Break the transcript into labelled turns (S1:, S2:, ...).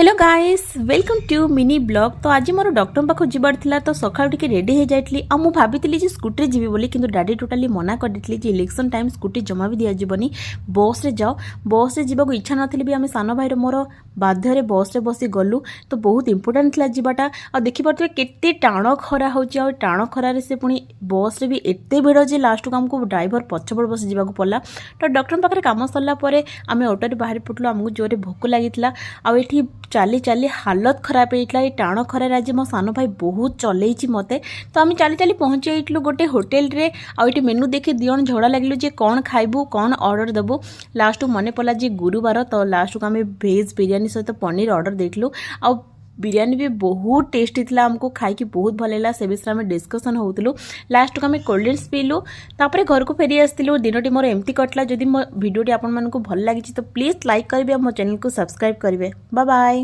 S1: Hello guys welcome to mini blog. तो आज मोर doctor पाखु जीवार थिला तो सकाळ टिके रेडी हो जाइतली आ मु भाबितली जे स्कूटी जीवी बोली किंतु डैडी टोटली मना कर देतली जे इलेक्शन टाइम स्कूटी जमा भी दिया जीवनी बस रे जाओ। बस रे जीवा को इच्छा नथिले भी आमे सानो भाई रो मोर बाध्य रे बस रे बसी गलु तो बहुत इंपोर्टेंट थिला जीवाटा। आ देखि परते केते टाण खरा होची आ टाण खरा रे से पुनी बस रे भी एते भिड़ जे लास्ट को हमको ड्राइवर पछपड़ बस जीवा को पड़ला। तो डॉक्टर पाखरे काम सरला परे आमे ऑटो रे बाहर पटलो हमको जोरे भोक लागितला आ एठी चाली चाली हालत खराब होता है। टाण खरार आज मो सान भाई बहुत चलई मते तो आम चाली चाली पहुँची जाइलु गोटे होटेल रे आउट मेनू देखी दिजन झगड़ा लगे जे कौन खाइबू कौन ऑर्डर देबू। लास्ट मन पड़ा जे गुरुवार तो लास्ट को आम भेज बिरियानी सहित पनीर ऑर्डर देलु आ बिरियानी भी बहुत टेस्टी थिला हमको खाई बहुत भल लगा से विषय में डिस्कसन होतलु। लास्ट को आम कोल्ड ड्रिंक्स पीलु तापर घर को फेरी आसलु। दिनटी मोर एमती कटला। जदि मो वीडियोटी आपन मानकु भल लागिछि तो प्लीज लाइक करिवे मो चैनल को सब्सक्राइब करिवे। Bye bye.